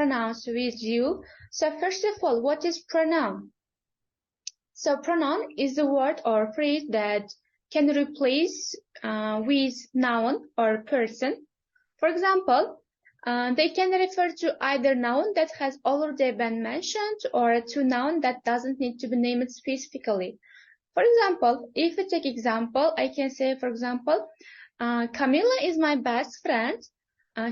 pronouns with you. So first of all, what is pronoun? So pronoun is a word or phrase that can replace with noun or person. For example, they can refer to either noun that has already been mentioned or to noun that doesn't need to be named specifically. For example, if we take example, I can say, for example, Camilla is my best friend.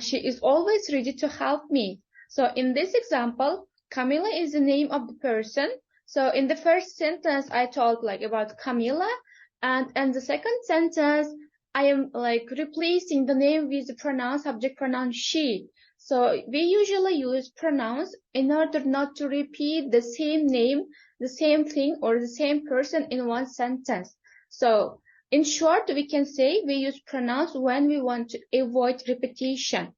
She is always ready to help me. So in this example, Camilla is the name of the person. So in the first sentence, I talk like about Camilla, and in the second sentence, I am like replacing the name with the pronoun, subject pronoun she. So we usually use pronouns in order not to repeat the same name, the same thing, or the same person in one sentence. So in short, we can say we use pronouns when we want to avoid repetition.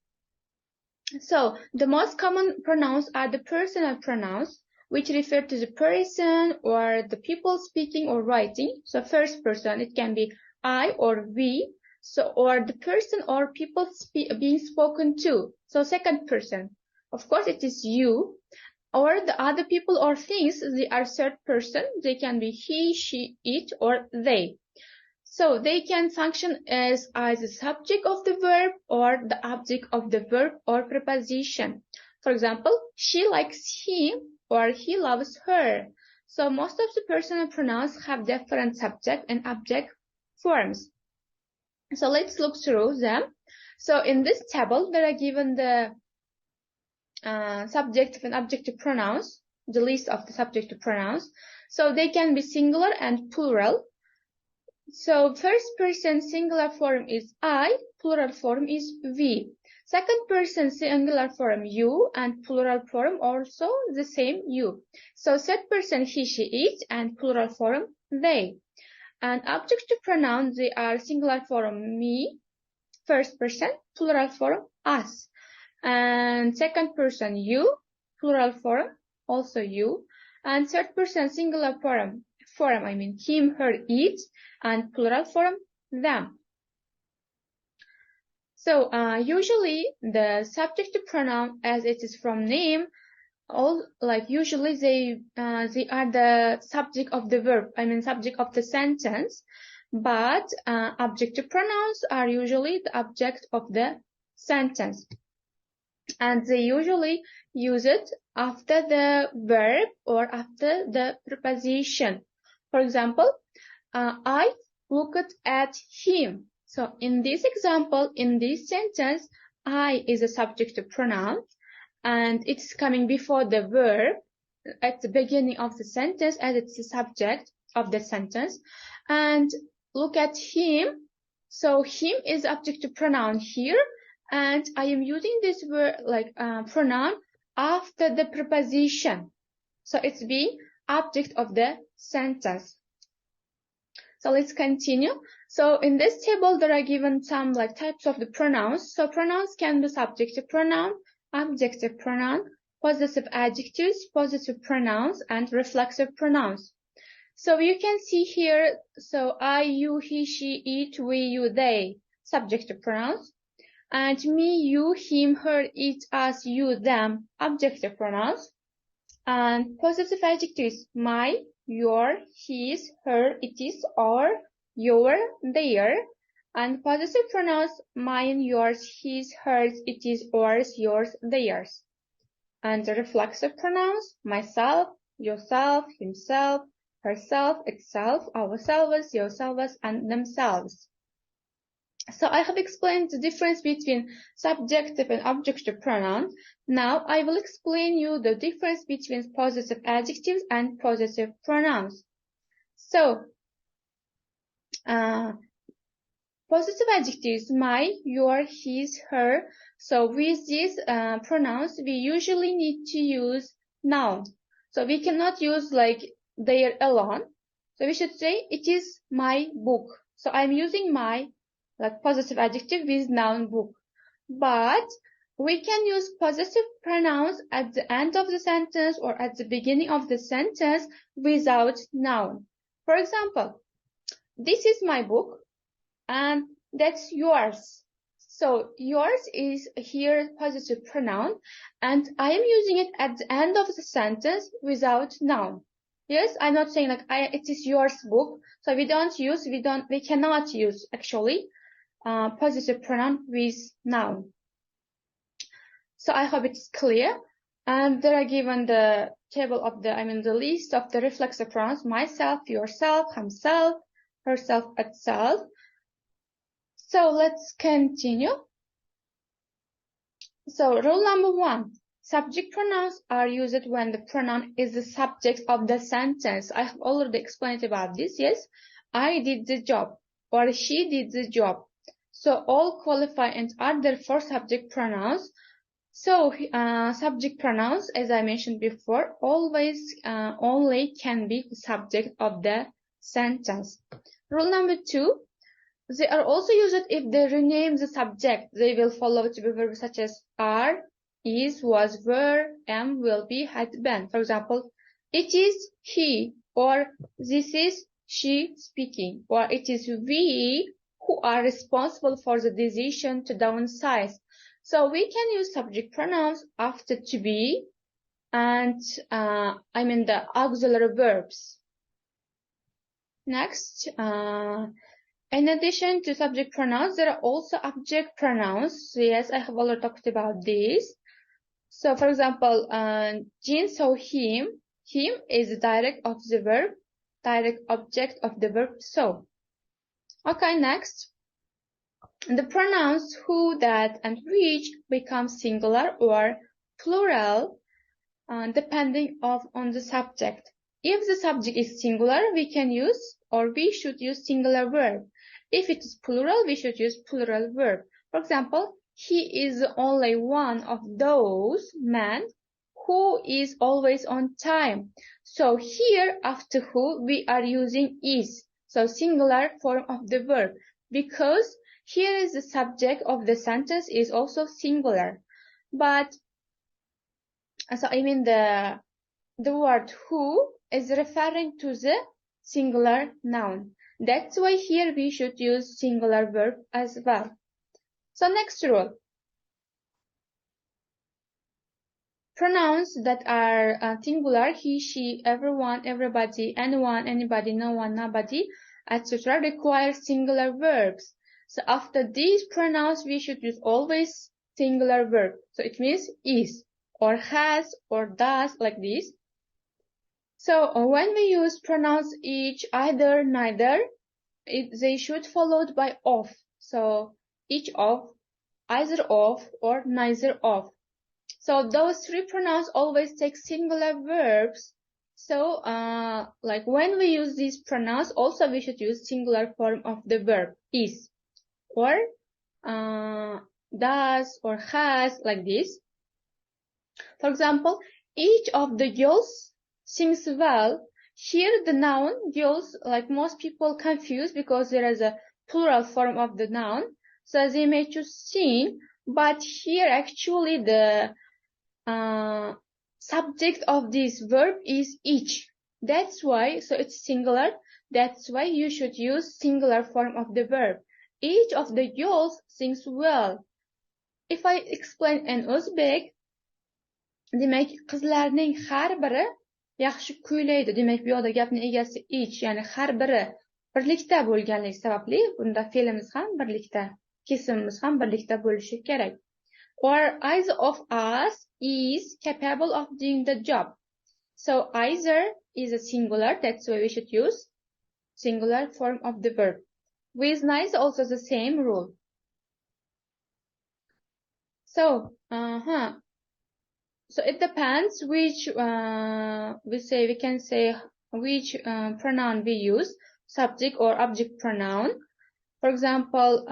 So the most common pronouns are the personal pronouns, which refer to the person or the people speaking or writing. So first person, it can be I or we. So, or the person or people being spoken to. So second person, of course, it is you. Or the other people or things, they are third person. They can be he, she, it, or they. So they can function as either subject of the verb or the object of the verb or preposition. For example, she likes him or he loves her. So most of the personal pronouns have different subject and object forms. So let's look through them. So in this table, there are given the subjective and objective pronouns, the list of the subjective pronouns. So they can be singular and plural. So first person singular form is I, plural form is we. Second person singular form you, and plural form also the same you. So third person he, she, it, and plural form they. And objective pronouns, they are singular form me, first person, plural form us. And second person you, plural form also you. And third person singular form I mean him, her, it, and plural form them. So usually the subjective pronoun, as it is from name, usually they are the subject of the verb, I mean subject of the sentence. But objective pronouns are usually the object of the sentence, and they usually use it after the verb or after the preposition. For example, I looked at him. So in this example, in this sentence, I is a subjective pronoun, and it's coming before the verb at the beginning of the sentence, as it's the subject of the sentence. And look at him. So him is objective pronoun here, and I am using this word like pronoun after the preposition. So it's the object of the sentence. So let's continue. So in this table, there are given some like types of the pronouns. So pronouns can be subjective pronoun, objective pronoun, possessive adjectives, possessive pronouns, and reflexive pronouns. So you can see here, so I, you, he, she, it, we, you, they, subjective pronouns. And me, you, him, her, it, us, you, them, objective pronouns. And possessive adjectives, my, your, his, her, it is, or, your, their. And possessive pronouns, mine, yours, his, hers, it is, ours, yours, theirs. And the reflexive pronouns, myself, yourself, himself, herself, itself, ourselves, yourselves, and themselves. So I have explained the difference between subjective and objective pronouns. Now I will explain you the difference between possessive adjectives and possessive pronouns. So, possessive adjectives, my, your, his, her. So with these pronouns, we usually need to use noun. So we cannot use like their alone. So we should say it is my book. So I'm using my like possessive adjective with noun book. But we can use possessive pronouns at the end of the sentence or at the beginning of the sentence without noun. For example, this is my book and that's yours. So yours is here positive pronoun, and I am using it at the end of the sentence without noun. Yes, I'm not saying like it is yours book. So we cannot use actually positive pronoun with noun. So I hope it's clear. And there are given the table of the list of the reflexive pronouns: myself, yourself, himself, herself, itself. So let's continue. So rule number 1, subject pronouns are used when the pronoun is the subject of the sentence. I have already explained about this. Yes, I did the job or she did the job. So all qualify and are therefore subject pronouns. So subject pronouns, as I mentioned before, always only can be the subject of the sentence. Rule number 2, they are also used if they rename the subject. They will follow to be verbs such as are, is, was, were, am, will be, had been. For example, it is he, or this is she speaking, or it is we who are responsible for the decision to downsize. So we can use subject pronouns after to be and the auxiliary verbs. Next, in addition to subject pronouns, there are also object pronouns. So yes, I have already talked about this. So for example, Jin saw him. Him is the direct of the verb, direct object of the verb saw. Okay, next. The pronouns who, that, and which become singular or plural depending on the subject. If the subject is singular, we can use or we should use singular verb. If it is plural, we should use plural verb. For example, he is only one of those men who is always on time. So here, after who, we are using is. So singular form of the verb. Because here is the subject of the sentence is also singular. But, so the word who is referring to the singular noun. That's why here we should use singular verb as well. So next rule. Pronouns that are singular, he, she, everyone, everybody, anyone, anybody, no one, nobody, etc. require singular verbs. So after these pronouns, we should use always singular verb. So it means is, or has, or does, like this. So when we use pronouns each, either, neither, they should followed by of. So each of, either of, or neither of. So those three pronouns always take singular verbs. So like when we use these pronouns, also we should use singular form of the verb is, or does, or has, like this. For example, each of the girls sings well. Here the noun girls, like most people confuse because there is a plural form of the noun. So they may choose sing, but here actually the subject of this verb is each. That's why, so it's singular. That's why you should use singular form of the verb. Each of the girls sings well. If I explain in Uzbek, demek qizlarning har biri yaxshi kuylaydi. Demak, bu yoqda gapning egasi each, ya'ni har biri birlikda bo'lganligi sababli bunda fe'limiz ham birlikda, kesimimiz ham birlikda bo'lishi kerak. Or either of us is capable of doing the job. So either is a singular, that's why we should use singular form of the verb. With neither also the same rule. So, so it depends which we can say which pronoun we use, subject or object pronoun. For example,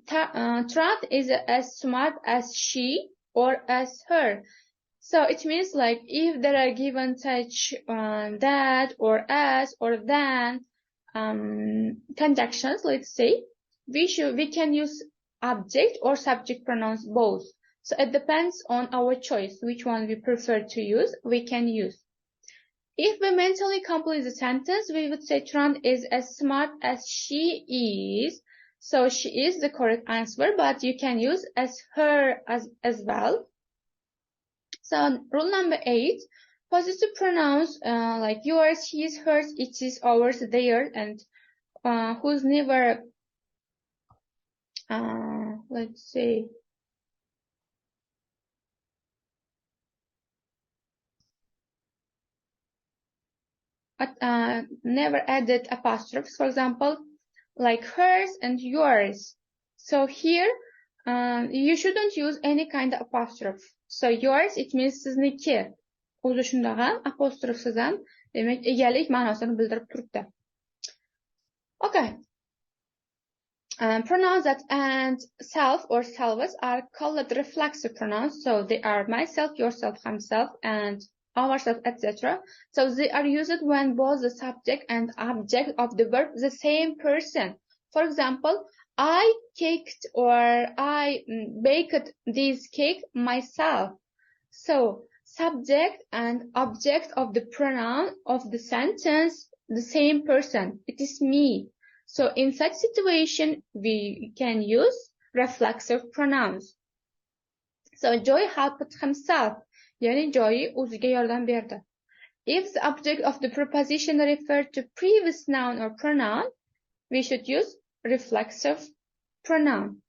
Trat is as smart as she or as her. So it means like if there are given such that or as or than conjunctions, let's say, we can use object or subject pronouns both. So it depends on our choice, which one we prefer to use, we can use. If we mentally complete the sentence, we would say Trant is as smart as she is. So she is the correct answer, but you can use as her as well. So rule number 8, possessive pronouns like yours, his, hers, it is, ours, theirs, and who's never, let's say, never added apostrophes, for example, like hers and yours. So here, you shouldn't use any kind of apostrophe. So yours, it means sizniki. O'zi shundoq ham apostrofsiz ham demak egalik ma'nosini bildirib turibdi. Okay. Pronouns that end self or selves are called reflexive pronouns. So they are myself, yourself, himself, and ourselves, etc. So they are used when both the subject and object of the verb the same person. For example, I caked or I baked this cake myself. So subject and object of the pronoun of the sentence, the same person. It is me. So in such situation, we can use reflexive pronouns. So Joy helped himself. Yani Joy o'ziga yordam berdi. If the object of the preposition referred to previous noun or pronoun, we should use reflexive pronoun.